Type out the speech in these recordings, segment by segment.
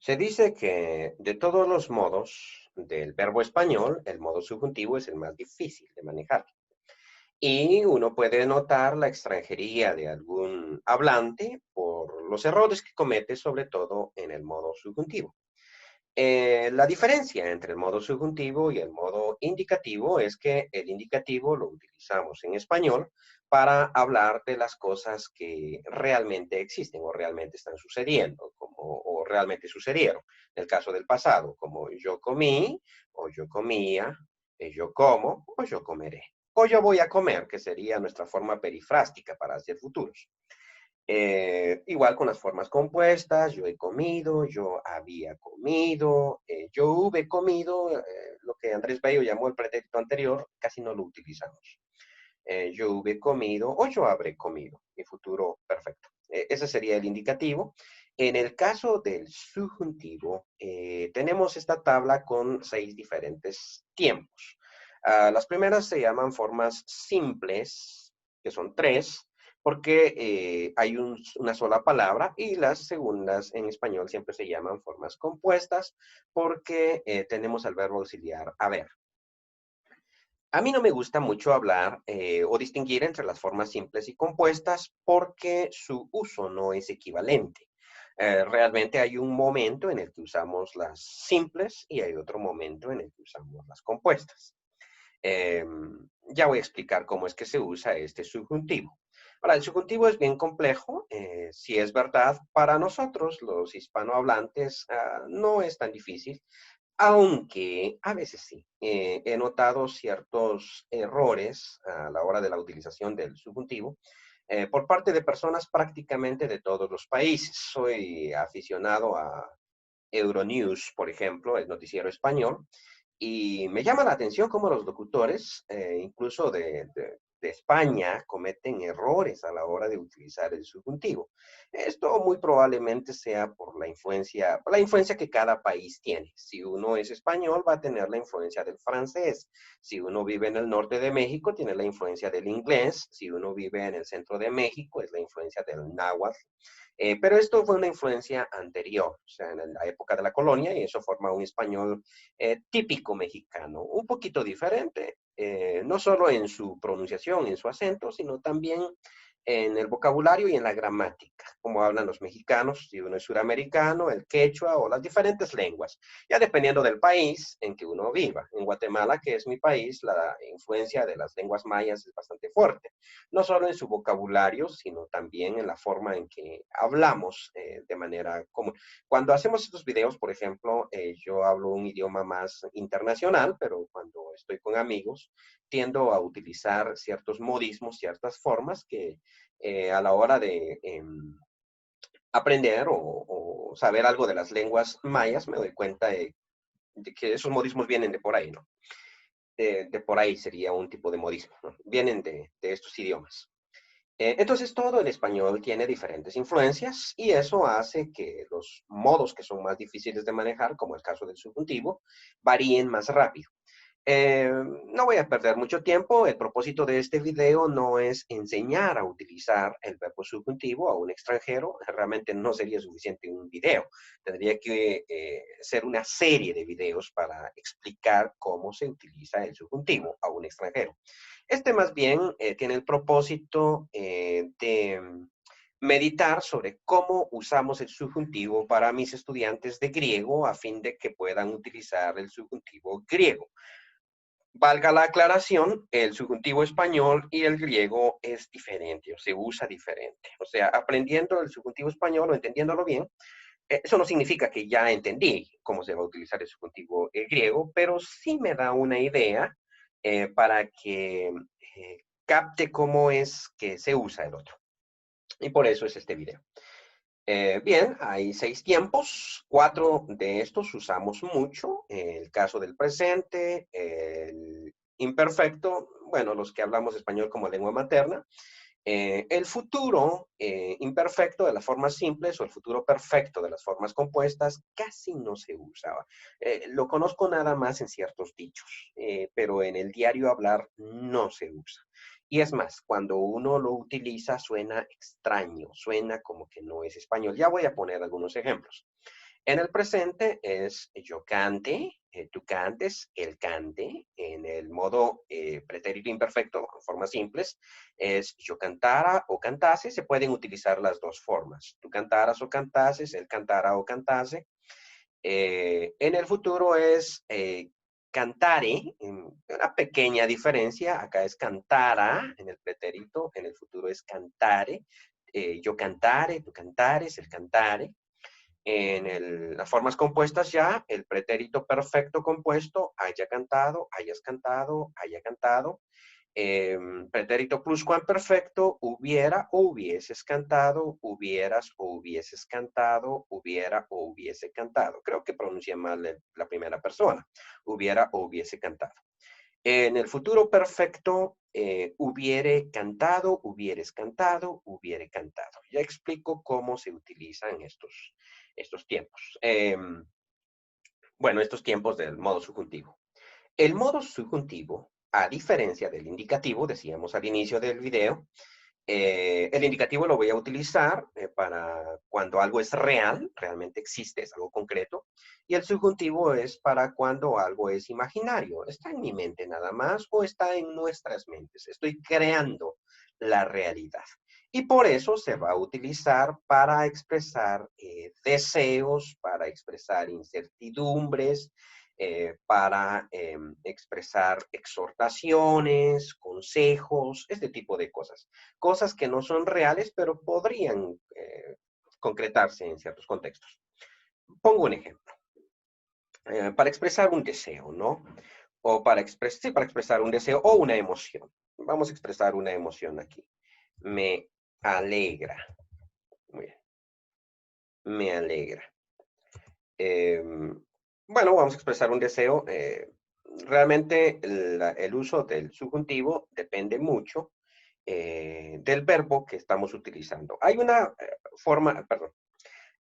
Se dice que de todos los modos del verbo español, el modo subjuntivo es el más difícil de manejar. Y uno puede notar la extranjería de algún hablante por los errores que comete, sobre todo en el modo subjuntivo. La diferencia entre el modo subjuntivo y el modo indicativo es que el indicativo lo utilizamos en español para hablar de las cosas que realmente existen o realmente están sucediendo, o realmente sucedieron. En el caso del pasado, como yo comí, o yo comía, yo como, o yo comeré. O yo voy a comer, que sería nuestra forma perifrástica para hacer futuros. Igual con las formas compuestas, yo he comido, yo había comido, yo hube comido, lo que Andrés Bello llamó el pretérito anterior, casi no lo utilizamos. Yo hube comido o yo habré comido, mi futuro perfecto. Ese sería el indicativo. En el caso del subjuntivo, tenemos esta tabla con 6 diferentes tiempos. Las primeras se llaman formas simples, que son 3, porque hay una sola palabra, y las segundas en español siempre se llaman formas compuestas, porque tenemos al verbo auxiliar haber. A mí no me gusta mucho hablar o distinguir entre las formas simples y compuestas porque su uso no es equivalente. Realmente hay un momento en el que usamos las simples y hay otro momento en el que usamos las compuestas. Ya voy a explicar cómo es que se usa este subjuntivo. Ahora, el subjuntivo es bien complejo. Si es verdad, para nosotros, los hispanohablantes, no es tan difícil, aunque a veces sí. He notado ciertos errores a la hora de la utilización del subjuntivo por parte de personas prácticamente de todos los países. Soy aficionado a Euronews, por ejemplo, el noticiero español, y me llama la atención cómo los locutores, incluso de España, cometen errores a la hora de utilizar el subjuntivo. Esto muy probablemente sea por la influencia que cada país tiene. Si uno es español, va a tener la influencia del francés. Si uno vive en el norte de México, tiene la influencia del inglés. Si uno vive en el centro de México, es la influencia del náhuatl. Pero esto fue una influencia anterior, o sea, en la época de la colonia, y eso forma un español típico mexicano, un poquito diferente, no solo en su pronunciación, en su acento, sino también en el vocabulario y en la gramática, como hablan los mexicanos, si uno es suramericano, el quechua o las diferentes lenguas, ya dependiendo del país en que uno viva. En Guatemala, que es mi país, la influencia de las lenguas mayas es bastante fuerte, no solo en su vocabulario, sino también en la forma en que hablamos de manera común. Cuando hacemos estos videos, por ejemplo, yo hablo un idioma más internacional, pero cuando estoy con amigos, tiendo a utilizar ciertos modismos, ciertas formas que a la hora de aprender o saber algo de las lenguas mayas, me doy cuenta de que esos modismos vienen de por ahí, ¿no? De por ahí sería un tipo de modismo, ¿no? Vienen de estos idiomas. Entonces, todo el español tiene diferentes influencias y eso hace que los modos que son más difíciles de manejar, como el caso del subjuntivo, varíen más rápido. No voy a perder mucho tiempo. El propósito de este video no es enseñar a utilizar el verbo subjuntivo a un extranjero. Realmente no sería suficiente un video. Tendría que ser una serie de videos para explicar cómo se utiliza el subjuntivo a un extranjero. Este más bien tiene el propósito de meditar sobre cómo usamos el subjuntivo para mis estudiantes de griego a fin de que puedan utilizar el subjuntivo griego. Valga la aclaración, el subjuntivo español y el griego es diferente, o se usa diferente. O sea, aprendiendo el subjuntivo español o entendiéndolo bien, eso no significa que ya entendí cómo se va a utilizar el subjuntivo griego, pero sí me da una idea para que capte cómo es que se usa el otro. Y por eso es este video. Bien, hay 6 tiempos, 4 de estos usamos mucho, el caso del presente, el imperfecto, bueno, los que hablamos español como lengua materna, el futuro imperfecto de las formas simples o el futuro perfecto de las formas compuestas casi no se usaba. Lo conozco nada más en ciertos dichos, pero en el diario hablar no se usa. Y es más, cuando uno lo utiliza suena extraño, suena como que no es español. Ya voy a poner algunos ejemplos. En el presente es yo cante, tú cantes, él cante. En el modo pretérito imperfecto, en formas simples, es yo cantara o cantase. Se pueden utilizar las dos formas. Tú cantaras o cantases, él cantara o cantase. En el futuro es cantare, una pequeña diferencia. Acá es cantara en el pretérito, en el futuro es cantare. Yo cantare, tú cantares, el cantare. Las formas compuestas ya, el pretérito perfecto compuesto, haya cantado, hayas cantado, haya cantado. Pretérito pluscuamperfecto, hubiera o hubieses cantado, hubieras o hubieses cantado, hubiera o hubiese cantado. Creo que pronuncié mal la primera persona. Hubiera o hubiese cantado. En el futuro perfecto, hubiere cantado, hubieres cantado, hubiere cantado. Ya explico cómo se utilizan estos tiempos. Bueno, estos tiempos del modo subjuntivo. El modo subjuntivo, a diferencia del indicativo, decíamos al inicio del video, el indicativo lo voy a utilizar para cuando algo es real, realmente existe, es algo concreto, y el subjuntivo es para cuando algo es imaginario, está en mi mente nada más o está en nuestras mentes. Estoy creando la realidad. Y por eso se va a utilizar para expresar deseos, para expresar incertidumbres, para expresar exhortaciones, consejos, este tipo de cosas. Cosas que no son reales, pero podrían concretarse en ciertos contextos. Pongo un ejemplo. Para expresar un deseo, ¿no? O sí, para expresar un deseo o una emoción. Vamos a expresar una emoción aquí. Me alegra. Muy bien. Me alegra. Eh, bueno, vamos a expresar un deseo. Realmente el uso del subjuntivo depende mucho del verbo que estamos utilizando. Hay una forma, perdón,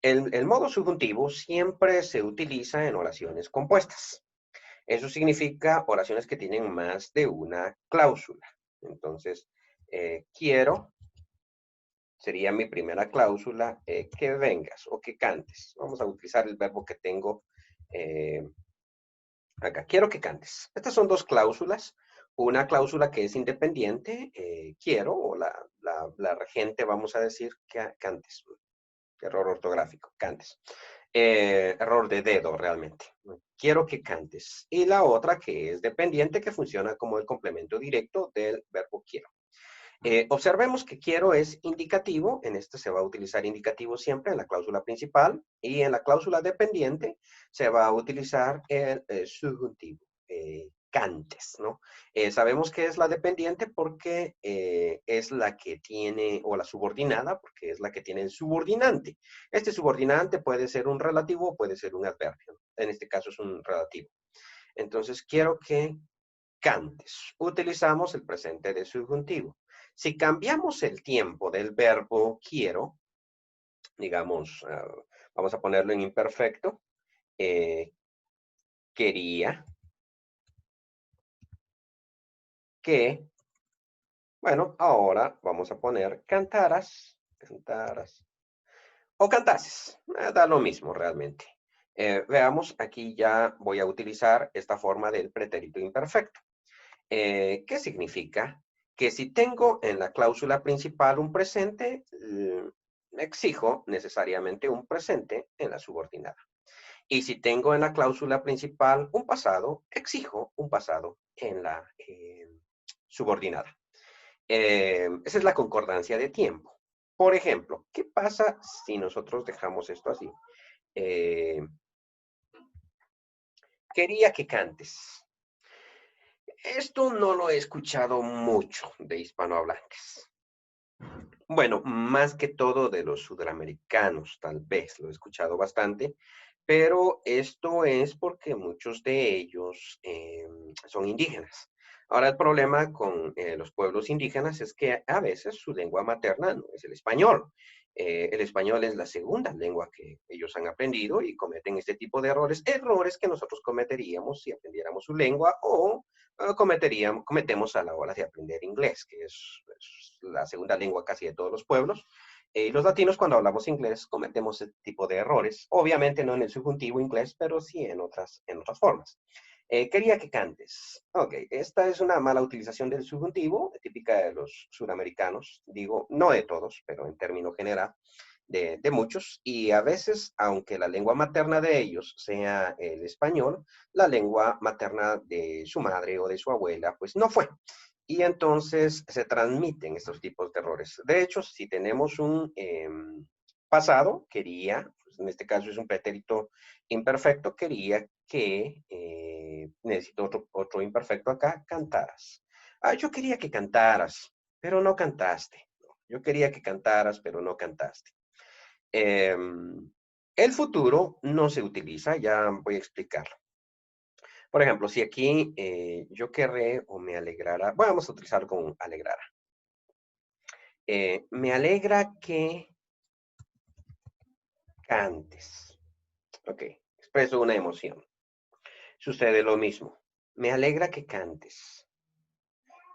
el modo subjuntivo siempre se utiliza en oraciones compuestas. Eso significa oraciones que tienen más de una cláusula. Entonces, quiero sería mi primera cláusula, que vengas o que cantes. Vamos a utilizar el verbo que tengo eh, acá. Quiero que cantes. Estas son dos cláusulas. Una cláusula que es independiente, quiero, o la regente, vamos a decir, que cantes. Error ortográfico, cantes. Error de dedo, realmente. Quiero que cantes. Y la otra que es dependiente, que funciona como el complemento directo del verbo quiero. Observemos que quiero es indicativo, en este se va a utilizar indicativo siempre en la cláusula principal y en la cláusula dependiente se va a utilizar el subjuntivo, cantes, ¿no? Sabemos que es la dependiente porque es la que tiene, o la subordinada, porque es la que tiene el subordinante. Este subordinante puede ser un relativo o puede ser un adverbio. En este caso es un relativo. Entonces, quiero que cantes. Utilizamos el presente de subjuntivo. Si cambiamos el tiempo del verbo quiero, digamos, vamos a ponerlo en imperfecto, eh, quería que, bueno, ahora vamos a poner cantaras, cantaras, o cantases, da lo mismo realmente. Veamos, aquí ya voy a utilizar esta forma del pretérito imperfecto. ¿Qué significa? Que si tengo en la cláusula principal un presente, exijo necesariamente un presente en la subordinada. Y si tengo en la cláusula principal un pasado, exijo un pasado en la subordinada. Esa es la concordancia de tiempo. Por ejemplo, ¿qué pasa si nosotros dejamos esto así? Eh, quería que cantes. Esto no lo he escuchado mucho de hispanohablantes. Bueno, más que todo de los sudamericanos, tal vez, lo he escuchado bastante, pero esto es porque muchos de ellos son indígenas. Ahora, el problema con los pueblos indígenas es que a veces su lengua materna no es el español. El español es la segunda lengua que ellos han aprendido y cometen este tipo de errores, errores que nosotros cometeríamos si aprendiéramos su lengua o cometemos a la hora de aprender inglés, que es la segunda lengua casi de todos los pueblos. Los latinos cuando hablamos inglés cometemos este tipo de errores. Obviamente no en el subjuntivo inglés, pero sí en otras formas. Quería que cantes. Ok, esta es una mala utilización del subjuntivo, típica de los sudamericanos. Digo, no de todos, pero en términos general, de muchos. Y a veces, aunque la lengua materna de ellos sea el español, la lengua materna de su madre o de su abuela, pues no fue. Y entonces se transmiten estos tipos de errores. De hecho, si tenemos un pasado, quería, pues en este caso es un pretérito imperfecto, quería que, necesito otro imperfecto acá, cantaras. Ah, yo quería que cantaras, pero no cantaste. Yo quería que cantaras, pero no cantaste. El futuro no se utiliza, ya voy a explicarlo. Por ejemplo, si aquí yo querré o me alegrara, bueno, vamos a utilizar con alegrara. Me alegra que cantes. Ok, expreso una emoción. Sucede lo mismo. Me alegra que cantes.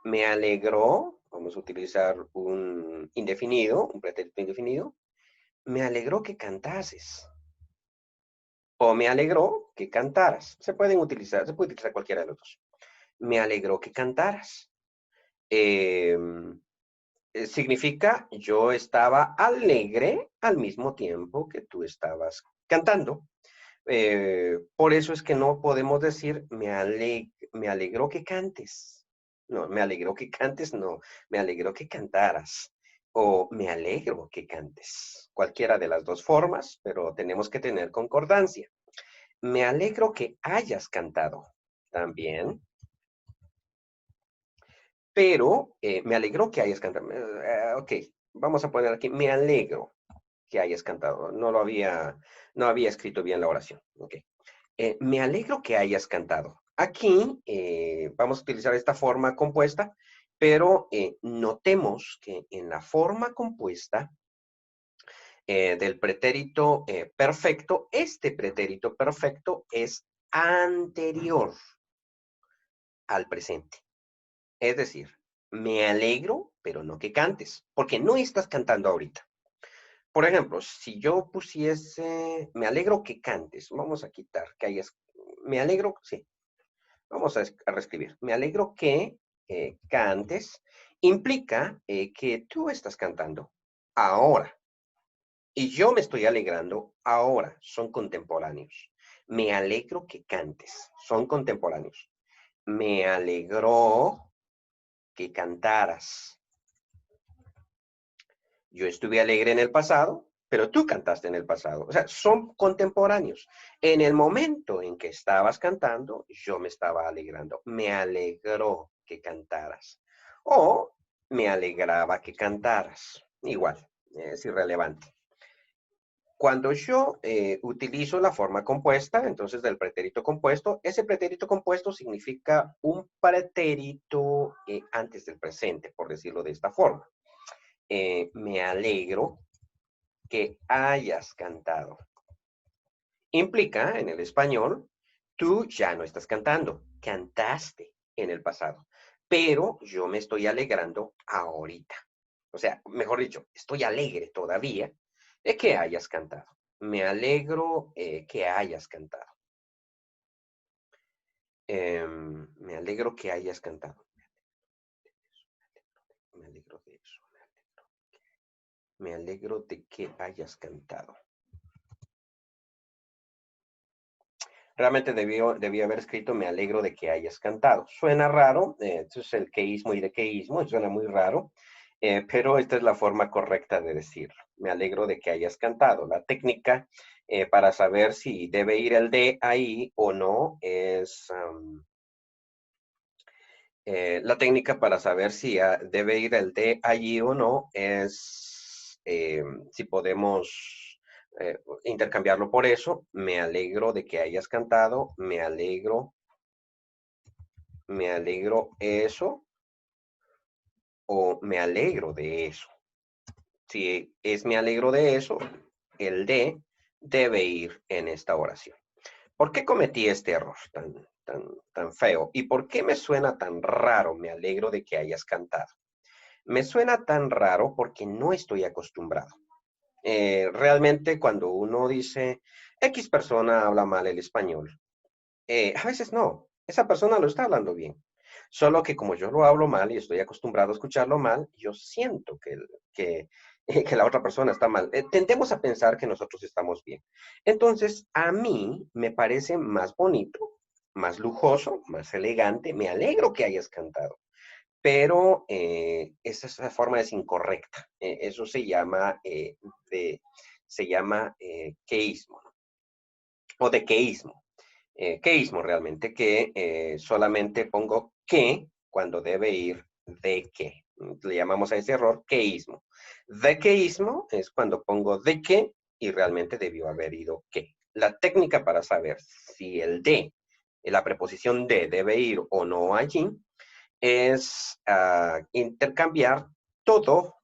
Me alegró, vamos a utilizar un indefinido, un pretérito indefinido. Me alegró que cantases. O me alegró que cantaras. Se puede utilizar cualquiera de los dos. Me alegró que cantaras. Significa yo estaba alegre al mismo tiempo que tú estabas cantando. Por eso es que no podemos decir me alegró que cantes. No, me alegró que cantes, no. Me alegró que cantaras. O me alegro que cantes. Cualquiera de las dos formas, pero tenemos que tener concordancia. Me alegro que hayas cantado. También. Pero me alegró que hayas cantado. Ok, vamos a poner aquí, me alegro que hayas cantado. No había escrito bien la oración. Ok. Me alegro que hayas cantado. Aquí vamos a utilizar esta forma compuesta, pero notemos que en la forma compuesta del pretérito perfecto, este pretérito perfecto es anterior al presente. Es decir, me alegro, pero no que cantes, porque no estás cantando ahorita. Por ejemplo, si yo pusiese, me alegro que cantes, vamos a quitar que hayas, me alegro, sí, vamos a reescribir, me alegro que cantes, implica que tú estás cantando ahora y yo me estoy alegrando ahora, son contemporáneos. Me alegro que cantes, son contemporáneos. Me alegró que cantaras. Yo estuve alegre en el pasado, pero tú cantaste en el pasado. O sea, son contemporáneos. En el momento en que estabas cantando, yo me estaba alegrando. Me alegró que cantaras. O me alegraba que cantaras. Igual, es irrelevante. Cuando yo utilizo la forma compuesta, entonces del pretérito compuesto, ese pretérito compuesto significa un pretérito antes del presente, por decirlo de esta forma. Me alegro que hayas cantado. Implica en el español, tú ya no estás cantando, cantaste en el pasado, pero yo me estoy alegrando ahorita. O sea, mejor dicho, estoy alegre todavía de que hayas cantado. Me alegro que hayas cantado. Me alegro que hayas cantado. Me alegro de eso. Me alegro de que hayas cantado. Realmente debí haber escrito me alegro de que hayas cantado. Suena raro, esto es el queísmo y de queísmo, suena muy raro, pero esta es la forma correcta de decirlo. Me alegro de que hayas cantado. La técnica para saber si debe ir el de ahí o no es... la técnica para saber si debe ir el de allí o no es si podemos intercambiarlo por eso. Me alegro de que hayas cantado. Me alegro eso o me alegro de eso. Si es me alegro de eso, el de debe ir en esta oración. ¿Por qué cometí este error tan feo? ¿Y por qué me suena tan raro? Me alegro de que hayas cantado. Me suena tan raro porque no estoy acostumbrado. Realmente cuando uno dice, X persona habla mal el español, a veces no, esa persona lo está hablando bien. Solo que como yo lo hablo mal y estoy acostumbrado a escucharlo mal, yo siento que, que la otra persona está mal. Tendemos a pensar que nosotros estamos bien. Entonces, a mí me parece más bonito, más lujoso, más elegante. Me alegro que hayas cantado, pero esa forma es incorrecta. Eso de- se llama queísmo, ¿no? O de queísmo. Queísmo realmente, que solamente pongo que cuando debe ir de que. Le llamamos a ese error queísmo. De queísmo es cuando pongo de que y realmente debió haber ido que. La técnica para saber si el de, la preposición de debe ir o no allí, es intercambiar todo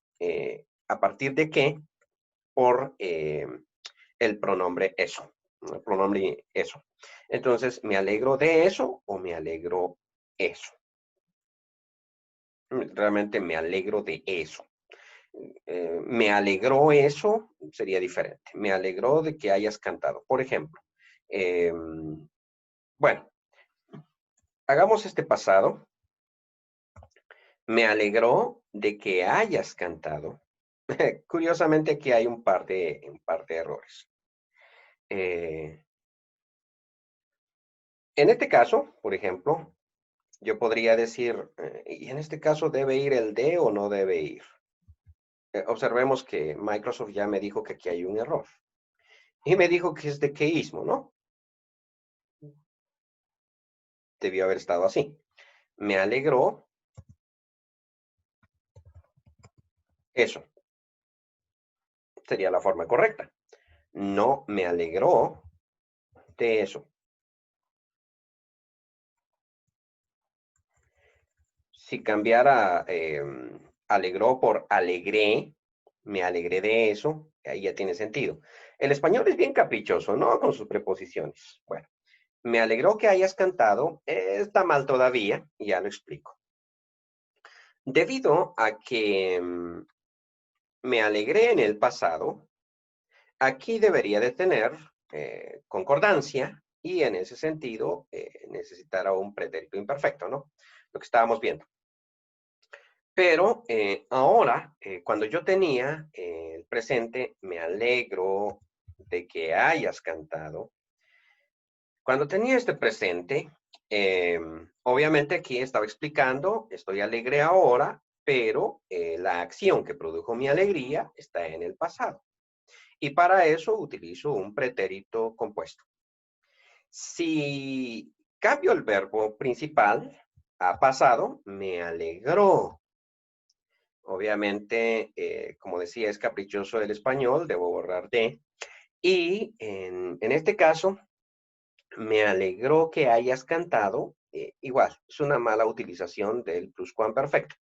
a partir de que por el pronombre eso. El pronombre eso. Entonces, ¿me alegro de eso o me alegro eso? Realmente me alegro de eso. Me alegró eso, sería diferente. Me alegró de que hayas cantado. Por ejemplo, eh, bueno, hagamos este pasado. Me alegró de que hayas cantado. Curiosamente, aquí hay un par de errores. Eh, en este caso, por ejemplo, yo podría decir, y en este caso, ¿debe ir el de o no debe ir? Observemos que Microsoft ya me dijo que aquí hay un error. Y me dijo que es de queísmo, ¿no? Debió haber estado así. Me alegró eso. Sería la forma correcta. No me alegró de eso. Si cambiara alegró por alegré, me alegré de eso, ahí ya tiene sentido. El español es bien caprichoso, ¿no? Con sus preposiciones. Bueno, me alegró que hayas cantado, está mal todavía, y ya lo explico. Debido a que me alegré en el pasado, aquí debería de tener concordancia y en ese sentido necesitará un pretérito imperfecto, ¿no? Lo que estábamos viendo. Pero ahora, cuando yo tenía el presente, me alegro de que hayas cantado. Cuando tenía este presente, obviamente aquí estaba explicando, estoy alegre ahora, pero la acción que produjo mi alegría está en el pasado. Y para eso utilizo un pretérito compuesto. Si cambio el verbo principal a pasado, me alegró. Obviamente, como decía, es caprichoso el español, debo borrar de. Y en este caso, me alegró que hayas cantado. Igual, es una mala utilización del pluscuamperfecto.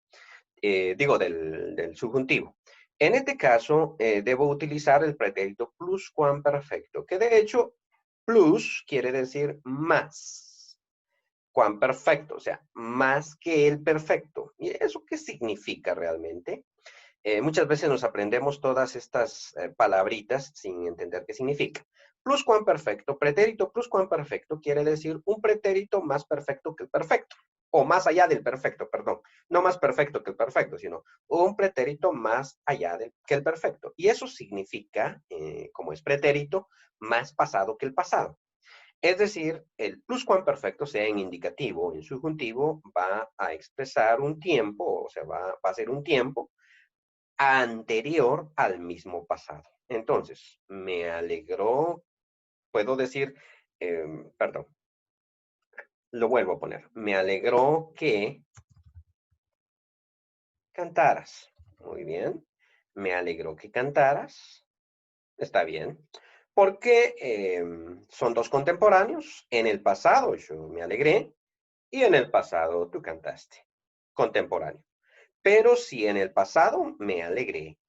Digo, del subjuntivo. En este caso, debo utilizar el pretérito pluscuamperfecto, que de hecho, plus quiere decir más. Cuamperfecto, o sea, más que el perfecto. ¿Y eso qué significa realmente? Muchas veces nos aprendemos todas estas palabritas sin entender qué significa. Pluscuamperfecto, pretérito pluscuamperfecto quiere decir un pretérito más perfecto que el perfecto, o más allá del perfecto, perdón. No más perfecto que el perfecto, sino un pretérito más allá que el perfecto. Y eso significa, como es pretérito, más pasado que el pasado. Es decir, el pluscuamperfecto, sea en indicativo o en subjuntivo, va a expresar un tiempo, o sea, va a ser un tiempo anterior al mismo pasado. Entonces, me alegró, puedo decir, perdón, lo vuelvo a poner. Me alegró que cantaras. Muy bien. Me alegró que cantaras. Está bien. Porque son dos contemporáneos. En el pasado yo me alegré y en el pasado tú cantaste. Contemporáneo. Pero si en el pasado me alegré,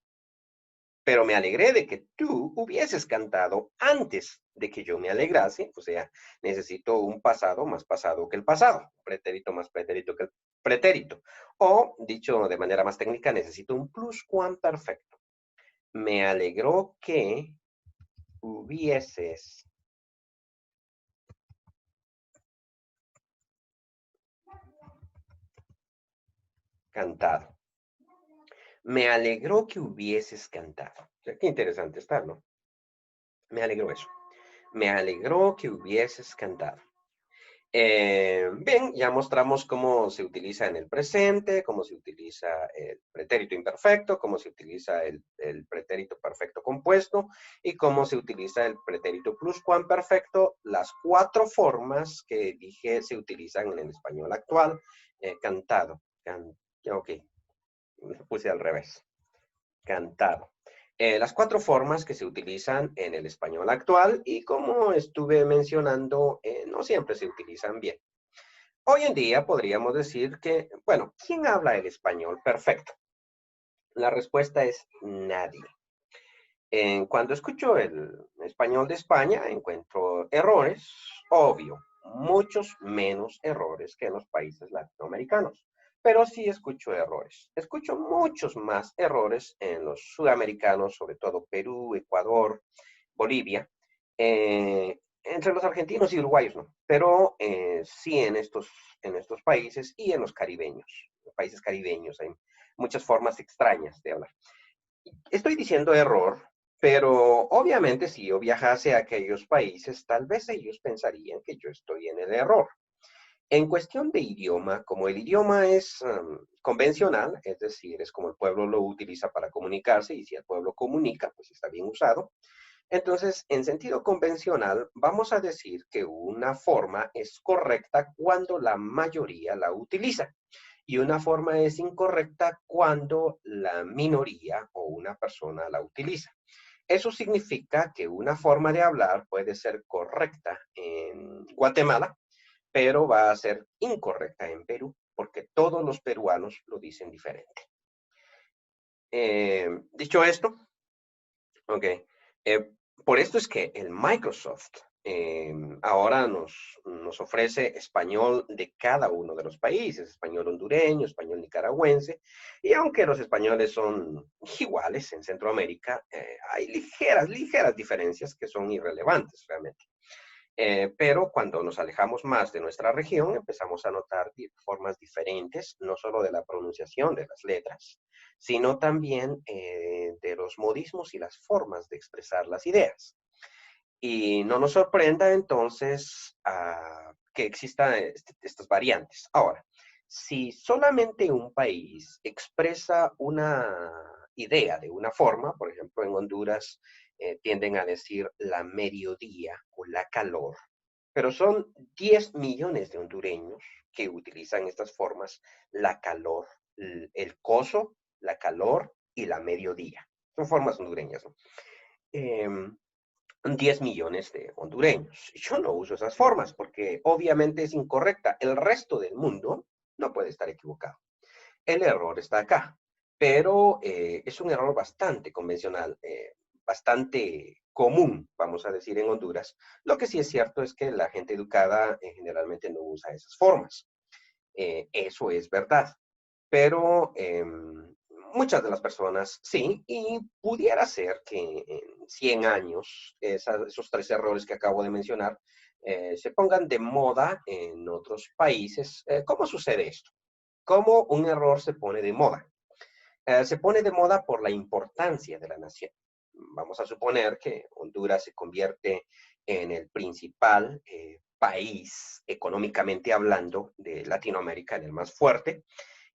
pero me alegré de que tú hubieses cantado antes de que yo me alegrase, o sea, necesito un pasado más pasado que el pasado, pretérito más pretérito que el pretérito, o dicho de manera más técnica, necesito un pluscuamperfecto. Me alegró que hubieses cantado. Me alegró que hubieses cantado. O sea, qué interesante está, ¿no? Me alegró eso. Me alegró que hubieses cantado. Bien, ya mostramos cómo se utiliza en el presente, cómo se utiliza el pretérito imperfecto, cómo se utiliza el pretérito perfecto compuesto y cómo se utiliza el pretérito pluscuamperfecto, las cuatro formas que dije se utilizan en el español actual. Cantado, ok, lo puse al revés, cantado. Las cuatro formas que se utilizan en el español actual y como estuve mencionando, no siempre se utilizan bien. Hoy en día podríamos decir que, bueno, ¿quién habla el español perfecto? La respuesta es nadie. Cuando escucho el español de España, encuentro errores, obvio, muchos menos errores que en los países latinoamericanos. Pero sí escucho errores. Escucho muchos más errores en los sudamericanos, sobre todo Perú, Ecuador, Bolivia, entre los argentinos y uruguayos, ¿no? Pero sí en estos países y en los caribeños, los países caribeños, hay muchas formas extrañas de hablar. Estoy diciendo error, pero obviamente si yo viajase a aquellos países, tal vez ellos pensarían que yo estoy en el error. En cuestión de idioma, como el idioma es convencional, es decir, es como el pueblo lo utiliza para comunicarse y si el pueblo comunica, pues está bien usado. Entonces, en sentido convencional, vamos a decir que una forma es correcta cuando la mayoría la utiliza y una forma es incorrecta cuando la minoría o una persona la utiliza. Eso significa que una forma de hablar puede ser correcta en Guatemala, pero va a ser incorrecta en Perú, porque todos los peruanos lo dicen diferente. Dicho esto, ok, eh, por esto es que el Microsoft ahora nos ofrece español de cada uno de los países, español hondureño, español nicaragüense, y aunque los españoles son iguales en Centroamérica, hay ligeras diferencias que son irrelevantes realmente. Pero cuando nos alejamos más de nuestra región, empezamos a notar formas diferentes, no solo de la pronunciación de las letras, sino también de los modismos y las formas de expresar las ideas. Y no nos sorprenda entonces que existan estas variantes. Ahora, si solamente un país expresa una idea de una forma, por ejemplo, en Honduras tienden a decir la mediodía o la calor, pero son 10 millones de hondureños que utilizan estas formas, la calor, el coso, la calor y la mediodía. Son formas hondureñas, ¿no? 10 millones de hondureños. Yo no uso esas formas porque obviamente es incorrecta. El resto del mundo no puede estar equivocado. El error está acá, pero es un error bastante convencional, bastante común, vamos a decir, en Honduras. Lo que sí es cierto es que la gente educada generalmente no usa esas formas. Eso es verdad. Pero muchas de las personas sí, y pudiera ser que en 100 años esos tres errores que acabo de mencionar se pongan de moda en otros países. ¿Cómo sucede esto? ¿Cómo un error se pone de moda? Se pone de moda por la importancia de la nación. Vamos a suponer que Honduras se convierte en el principal país económicamente hablando de Latinoamérica, en el más fuerte,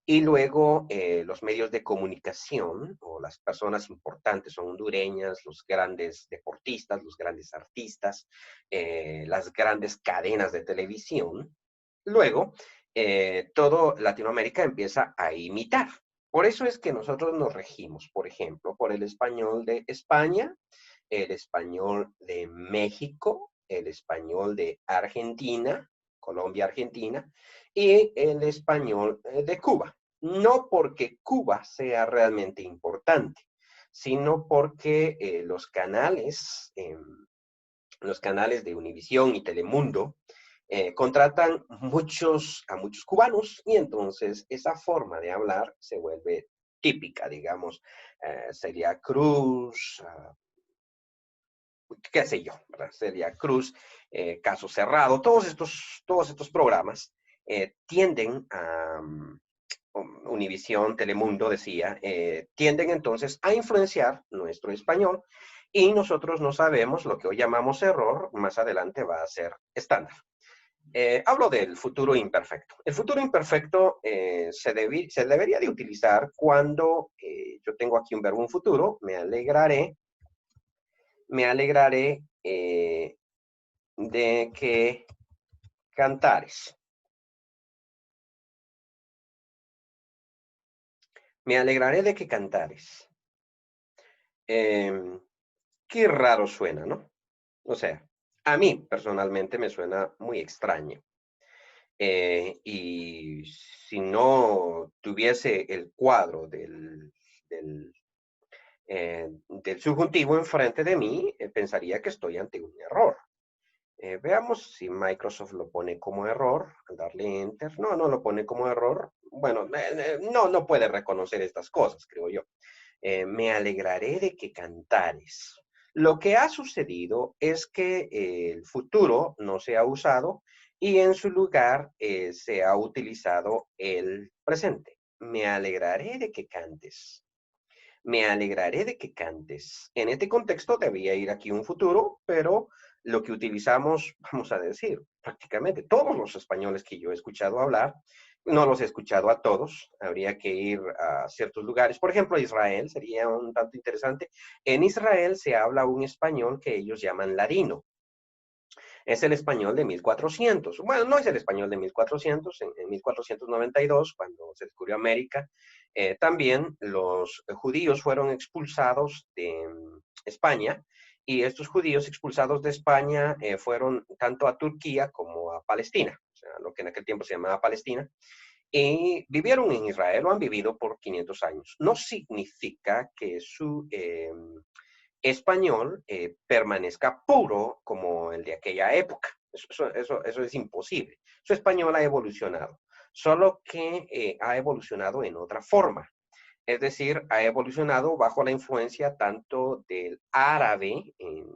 y luego los medios de comunicación o las personas importantes son hondureñas, los grandes deportistas, los grandes artistas, las grandes cadenas de televisión. Luego, todo Latinoamérica empieza a imitar. Por eso es que nosotros nos regimos, por ejemplo, por el español de España, el español de México, el español de Argentina, Colombia, Argentina, y el español de Cuba. No porque Cuba sea realmente importante, sino porque los canales de Univisión y Telemundo contratan a muchos cubanos y entonces esa forma de hablar se vuelve típica, digamos, sería cruz, qué sé yo, ¿verdad? Sería cruz, caso cerrado, todos estos programas tienden a, Univisión, Telemundo decía, tienden entonces a influenciar nuestro español y nosotros no sabemos lo que hoy llamamos error, más adelante va a ser estándar. Hablo del futuro imperfecto. El futuro imperfecto se debería de utilizar cuando yo tengo aquí un verbo en futuro, me alegraré de que cantares. Me alegraré de que cantares. Eh, Qué raro suena, ¿no? O sea, a mí personalmente me suena muy extraño. Y si no tuviese el cuadro del subjuntivo enfrente de mí, pensaría que estoy ante un error. Veamos si Microsoft lo pone como error, al darle Enter. No, no lo pone como error. Bueno, no puede reconocer estas cosas, creo yo. Me alegraré de que cantares. Lo que ha sucedido es que el futuro no se ha usado y en su lugar se ha utilizado el presente. Me alegraré de que cantes. Me alegraré de que cantes. En este contexto debía ir aquí un futuro, pero lo que utilizamos, vamos a decir, prácticamente todos los españoles que yo he escuchado hablar, no los he escuchado a todos, habría que ir a ciertos lugares. Por ejemplo, Israel sería un tanto interesante. En Israel se habla un español que ellos llaman ladino. Es el español de 1400. Bueno, no es el español de 1400, en 1492, cuando se descubrió América, también los judíos fueron expulsados de España y estos judíos expulsados de España fueron tanto a Turquía como a Palestina, o sea, lo que en aquel tiempo se llamaba Palestina, y vivieron en Israel o han vivido por 500 años. No significa que su español permanezca puro como el de aquella época. Eso es imposible. Su español ha evolucionado, solo que ha evolucionado en otra forma. Es decir, ha evolucionado bajo la influencia tanto del árabe en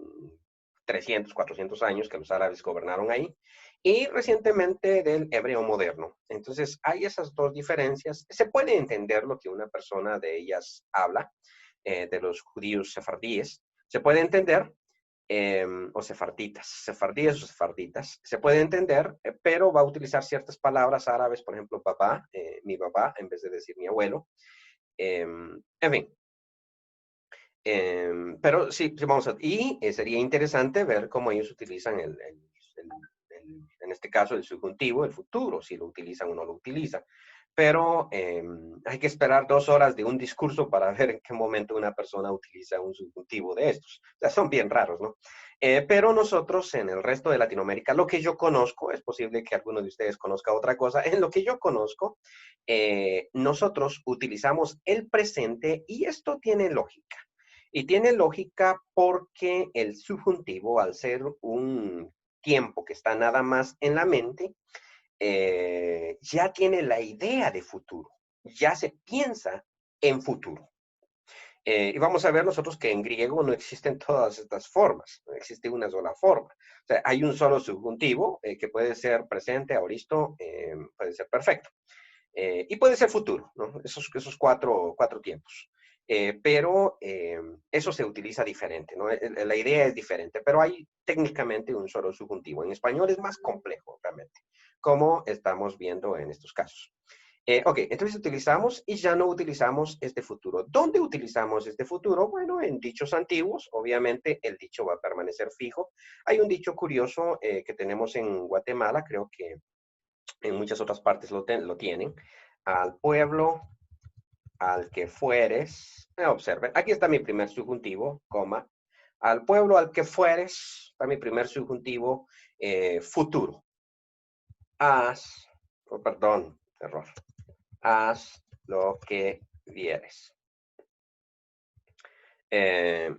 300, 400 años que los árabes gobernaron ahí, y recientemente del hebreo moderno. Entonces, hay esas dos diferencias. Se puede entender lo que una persona de ellas habla, de los judíos sefardíes, se puede entender, o sefardíes o sefarditas, se puede entender, pero va a utilizar ciertas palabras árabes, por ejemplo, papá, mi papá, en vez de decir mi abuelo. En fin, pero sí, sí, vamos a... Y sería interesante ver cómo ellos utilizan en este caso, el subjuntivo, el futuro, si lo utilizan o no lo utilizan. Pero hay que esperar 2 horas de un discurso para ver en qué momento una persona utiliza un subjuntivo de estos. O sea, son bien raros, ¿no? Pero nosotros en el resto de Latinoamérica, lo que yo conozco, es posible que alguno de ustedes conozca otra cosa, en lo que yo conozco, nosotros utilizamos el presente y esto tiene lógica. Y tiene lógica porque el subjuntivo, al ser un tiempo que está nada más en la mente, ya tiene la idea de futuro, ya se piensa en futuro. Y vamos a ver nosotros que en griego no existen todas estas formas, no existe una sola forma. O sea, hay un solo subjuntivo que puede ser presente, aoristo, puede ser perfecto. Y puede ser futuro, ¿no? Esos cuatro tiempos. Pero eso se utiliza diferente, ¿no? La idea es diferente, pero hay técnicamente un solo subjuntivo. En español es más complejo, realmente, como estamos viendo en estos casos. Ok, entonces utilizamos y ya no utilizamos este futuro. ¿Dónde utilizamos este futuro? Bueno, en dichos antiguos, obviamente el dicho va a permanecer fijo. Hay un dicho curioso que tenemos en Guatemala, creo que en muchas otras partes lo tienen. Al pueblo al que fueres, observen, aquí está mi primer subjuntivo, coma, al pueblo al que fueres, está mi primer subjuntivo futuro. Haz, oh, perdón, error, haz lo que vieres. Eh,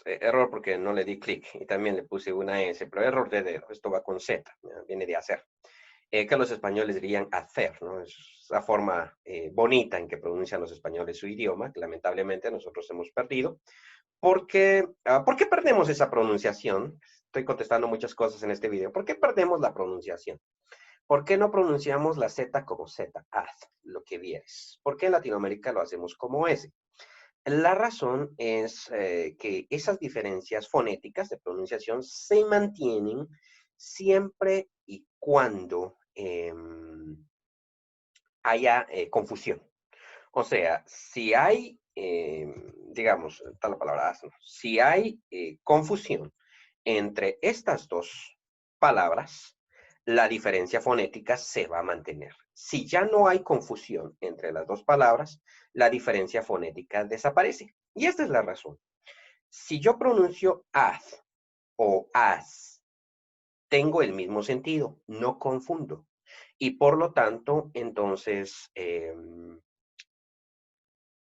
error porque no le di clic y también le puse una S, pero error de dedo, esto va con Z, viene de hacer. que los españoles dirían hacer, ¿no? Es la forma bonita en que pronuncian los españoles su idioma, que lamentablemente nosotros hemos perdido. ¿Por qué perdemos esa pronunciación? Estoy contestando muchas cosas en este video. ¿Por qué perdemos la pronunciación? ¿Por qué no pronunciamos la Z como Z? Haz lo que vieres. ¿Por qué en Latinoamérica lo hacemos como S? La razón es que esas diferencias fonéticas de pronunciación se mantienen siempre y cuando haya confusión. O sea, si hay, digamos, está la palabra asno, si hay confusión entre estas dos palabras, la diferencia fonética se va a mantener. Si ya no hay confusión entre las dos palabras, la diferencia fonética desaparece. Y esta es la razón. Si yo pronuncio az o as, tengo el mismo sentido, no confundo. Y por lo tanto, entonces,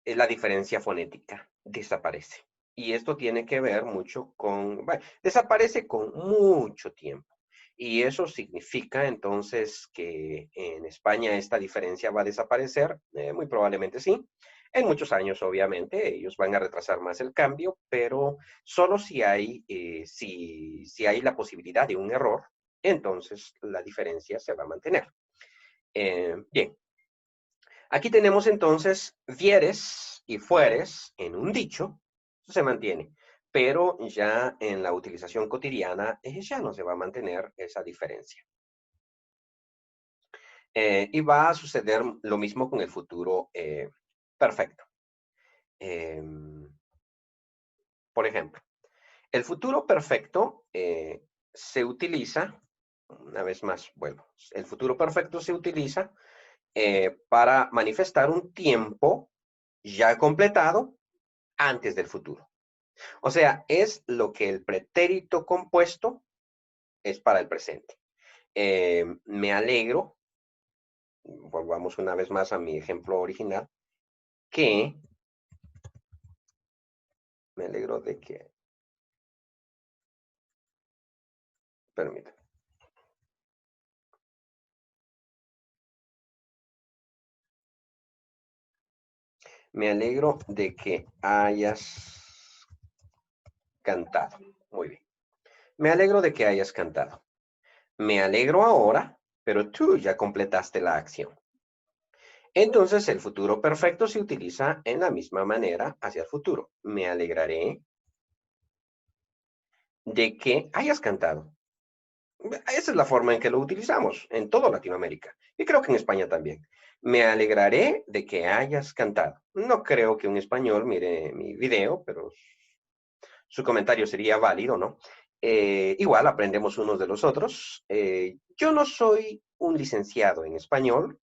la diferencia fonética desaparece. Y esto tiene que ver mucho con, bueno, desaparece con mucho tiempo. Y eso significa entonces que en España esta diferencia va a desaparecer, muy probablemente sí. En muchos años, obviamente, ellos van a retrasar más el cambio, pero solo si hay la posibilidad de un error, entonces la diferencia se va a mantener. Bien, aquí tenemos entonces vieres y fueres en un dicho, eso se mantiene, pero ya en la utilización cotidiana ya no se va a mantener esa diferencia. Y va a suceder lo mismo con el futuro perfecto. Por ejemplo, el futuro perfecto se utiliza, una vez más, vuelvo, el futuro perfecto se utiliza para manifestar un tiempo ya completado antes del futuro. O sea, es lo que el pretérito compuesto es para el presente. Me alegro, volvamos una vez más a mi ejemplo original, que me alegro de que, permítame, me alegro de que hayas cantado. Muy bien. Me alegro de que hayas cantado. Me alegro ahora, pero tú ya completaste la acción. Entonces, el futuro perfecto se utiliza en la misma manera hacia el futuro. Me alegraré de que hayas cantado. Esa es la forma en que lo utilizamos en toda Latinoamérica y creo que en España también. Me alegraré de que hayas cantado. No creo que un español mire mi video, pero su comentario sería válido, ¿no? Igual aprendemos unos de los otros. Yo no soy un licenciado en español,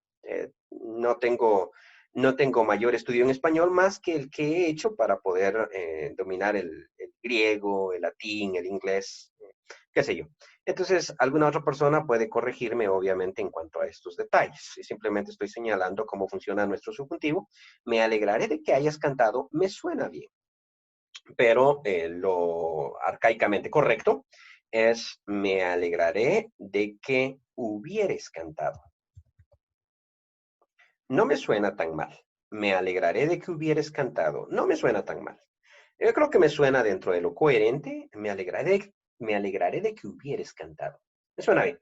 no tengo mayor estudio en español más que el que he hecho para poder dominar el griego, el latín, el inglés, qué sé yo. Entonces, alguna otra persona puede corregirme, obviamente, en cuanto a estos detalles. Y simplemente estoy señalando cómo funciona nuestro subjuntivo. Me alegraré de que hayas cantado, me suena bien, pero lo arcaicamente correcto es me alegraré de que hubieres cantado. No me suena tan mal. Me alegraré de que hubieres cantado. No me suena tan mal. Yo creo que me suena dentro de lo coherente. Me alegraré de que hubieres cantado. Me suena bien.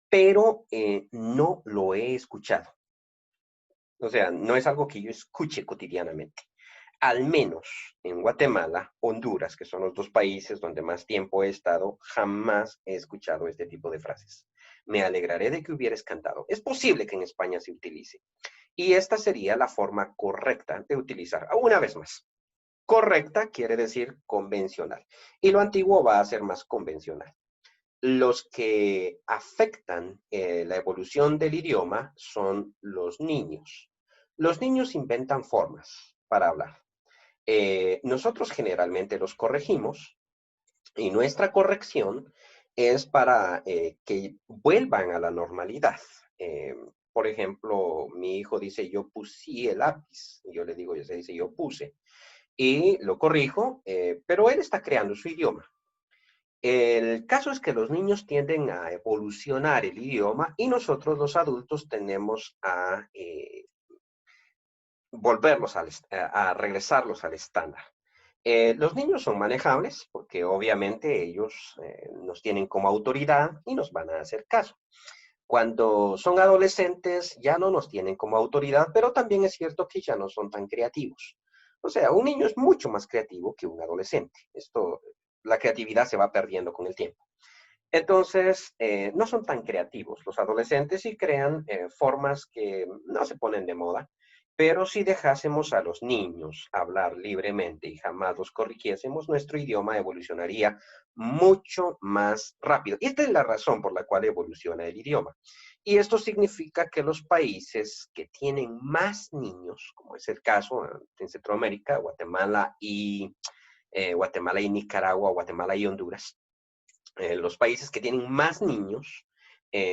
Pero no lo he escuchado. O sea, no es algo que yo escuche cotidianamente. Al menos en Guatemala, Honduras, que son los dos países donde más tiempo he estado, jamás he escuchado este tipo de frases. Me alegraré de que hubieras cantado. Es posible que en España se utilice. Y esta sería la forma correcta de utilizar. Una vez más, correcta quiere decir convencional. Y lo antiguo va a ser más convencional. Los que afectan la evolución del idioma son los niños. Los niños inventan formas para hablar. Nosotros generalmente los corregimos y nuestra corrección es para que vuelvan a la normalidad. Por ejemplo, mi hijo dice, yo puse el lápiz. Y yo le digo, se dice, yo puse. Y lo corrijo, pero él está creando su idioma. El caso es que los niños tienden a evolucionar el idioma y nosotros los adultos tendemos a a regresarlos al estándar. Los niños son manejables porque obviamente ellos nos tienen como autoridad y nos van a hacer caso. Cuando son adolescentes ya no nos tienen como autoridad, pero también es cierto que ya no son tan creativos. O sea, un niño es mucho más creativo que un adolescente. La creatividad se va perdiendo con el tiempo. Entonces, no son tan creativos los adolescentes y crean formas que no se ponen de moda, pero si dejásemos a los niños hablar libremente y jamás los corrigiésemos, nuestro idioma evolucionaría mucho más rápido. Y esta es la razón por la cual evoluciona el idioma. Y esto significa que los países que tienen más niños, como es el caso en Centroamérica, Guatemala y Nicaragua, Guatemala y Honduras, los países que tienen más niños,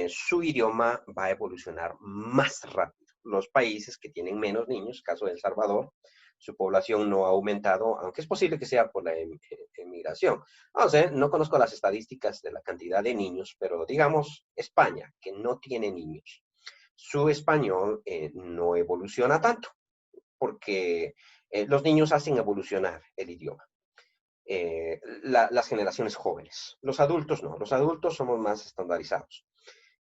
su idioma va a evolucionar más rápido. Los países que tienen menos niños, caso de El Salvador, su población no ha aumentado, aunque es posible que sea por la emigración. No sé, no conozco las estadísticas de la cantidad de niños, pero digamos España, que no tiene niños, su español no evoluciona tanto, porque los niños hacen evolucionar el idioma. Las generaciones jóvenes. Los adultos no, los adultos somos más estandarizados.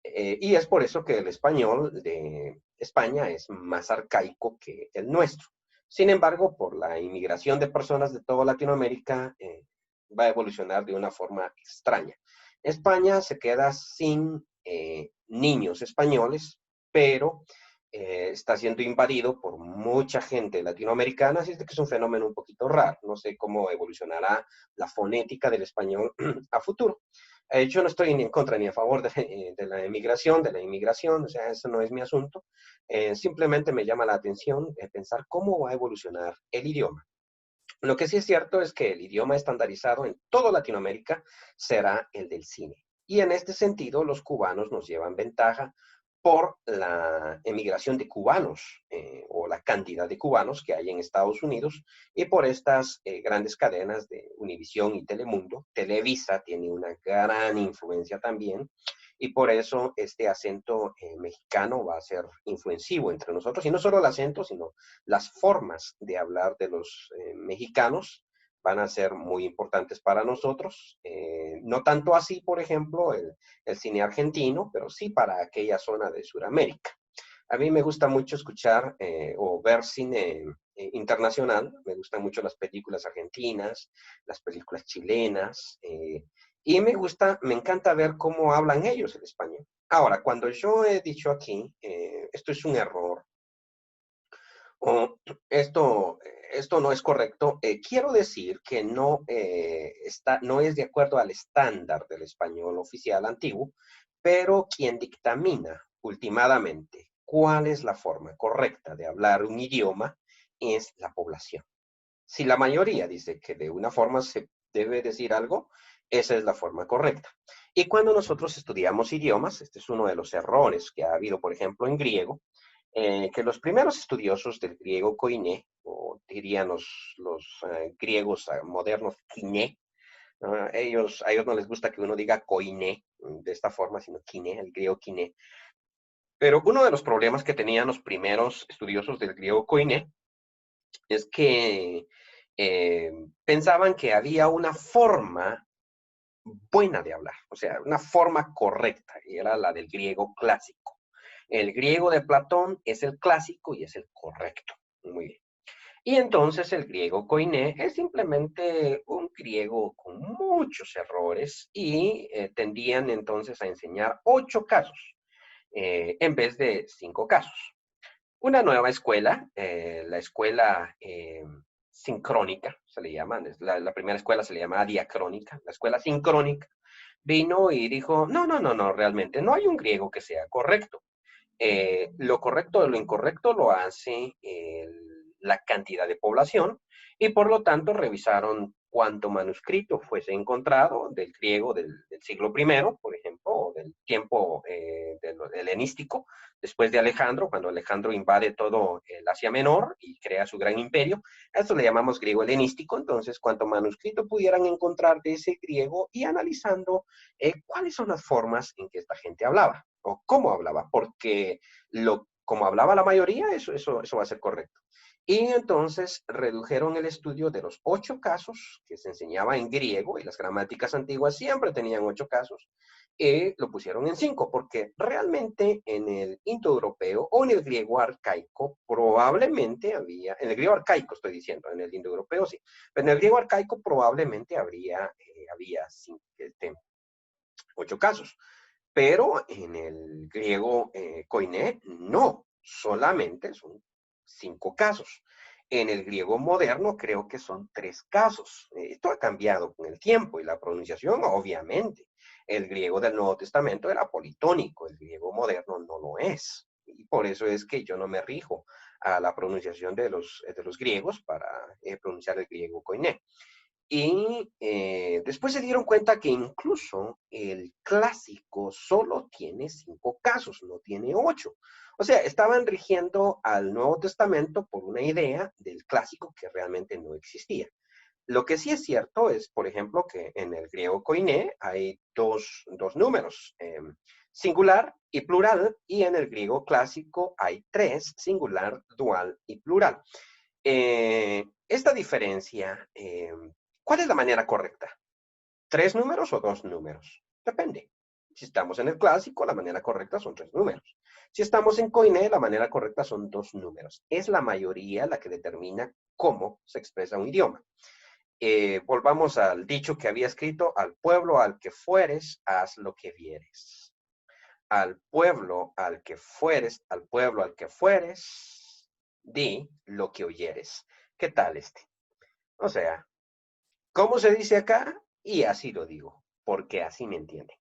Y es por eso que el español de España es más arcaico que el nuestro. Sin embargo, por la inmigración de personas de toda Latinoamérica, va a evolucionar de una forma extraña. España se queda sin niños españoles, pero está siendo invadido por mucha gente latinoamericana, así es que es un fenómeno un poquito raro. No sé cómo evolucionará la fonética del español a futuro. Yo no estoy ni en contra ni a favor de la inmigración, o sea, eso no es mi asunto. Simplemente me llama la atención pensar cómo va a evolucionar el idioma. Lo que sí es cierto es que el idioma estandarizado en toda Latinoamérica será el del cine. Y en este sentido, los cubanos nos llevan ventaja por la emigración de cubanos o la cantidad de cubanos que hay en Estados Unidos y por estas grandes cadenas de Univisión y Telemundo. Televisa tiene una gran influencia también y por eso este acento mexicano va a ser influencivo entre nosotros y no solo el acento, sino las formas de hablar de los mexicanos van a ser muy importantes para nosotros. No tanto así, por ejemplo, el cine argentino, pero sí para aquella zona de Sudamérica. A mí me gusta mucho escuchar o ver cine internacional, me gustan mucho las películas argentinas, las películas chilenas, y me encanta ver cómo hablan ellos el español. Ahora, cuando yo he dicho aquí, esto es un error, o esto no es correcto, quiero decir que no es de acuerdo al estándar del español oficial antiguo, pero quien dictamina últimamente cuál es la forma correcta de hablar un idioma es la población. Si la mayoría dice que de una forma se debe decir algo, esa es la forma correcta. Y cuando nosotros estudiamos idiomas, este es uno de los errores que ha habido, por ejemplo, en griego, que los primeros estudiosos del griego koiné, o dirían los griegos modernos kiné, a ellos no les gusta que uno diga koiné de esta forma, sino kiné, el griego kiné. Pero uno de los problemas que tenían los primeros estudiosos del griego koiné es que pensaban que había una forma buena de hablar, o sea, una forma correcta, y era la del griego clásico. El griego de Platón es el clásico y es el correcto. Muy bien. Y entonces el griego koiné es simplemente un griego con muchos errores y tendían entonces a enseñar 8 casos en vez de 5 casos. Una nueva escuela, la escuela sincrónica, se le llama, la primera escuela se le llamaba diacrónica, la escuela sincrónica, vino y dijo, no, no, no, no, realmente no hay un griego que sea correcto. Lo correcto de lo incorrecto lo hace la cantidad de población y por lo tanto revisaron cuánto manuscrito fuese encontrado del griego del siglo I, por ejemplo, o del tiempo del helenístico, después de Alejandro, cuando Alejandro invade todo el Asia Menor y crea su gran imperio. A esto le llamamos griego helenístico. Entonces, cuanto manuscrito pudieran encontrar de ese griego y analizando cuáles son las formas en que esta gente hablaba o cómo hablaba, porque como hablaba la mayoría, eso va a ser correcto. Y entonces redujeron el estudio de los 8 casos que se enseñaba en griego, y las gramáticas antiguas siempre tenían 8 casos, y lo pusieron en 5, porque realmente en el indoeuropeo o en el griego arcaico probablemente había, en el griego arcaico estoy diciendo, en el indoeuropeo sí, pero en el griego arcaico probablemente había 8 casos. Pero en el griego koiné, no, solamente son 5 casos. En el griego moderno creo que son 3 casos. Esto ha cambiado con el tiempo y la pronunciación, obviamente. El griego del Nuevo Testamento era politónico, el griego moderno no lo es. Y por eso es que yo no me rijo a la pronunciación de los griegos para pronunciar el griego koiné. Y después se dieron cuenta que incluso el clásico solo tiene 5 casos, no tiene 8. O sea, estaban rigiendo al Nuevo Testamento por una idea del clásico que realmente no existía. Lo que sí es cierto es, por ejemplo, que en el griego koiné hay dos números, singular y plural, y en el griego clásico hay 3, singular, dual y plural. Esta diferencia, ¿cuál es la manera correcta? ¿3 números o 2 números? Depende. Si estamos en el clásico, la manera correcta son 3 números. Si estamos en Koiné, la manera correcta son 2 números. Es la mayoría la que determina cómo se expresa un idioma. Volvamos al dicho que había escrito: al pueblo al que fueres, haz lo que vieres. Al pueblo al que fueres, al pueblo al que fueres, di lo que oyeres. ¿Qué tal este? O sea, ¿cómo se dice acá? Y así lo digo, porque así me entiende.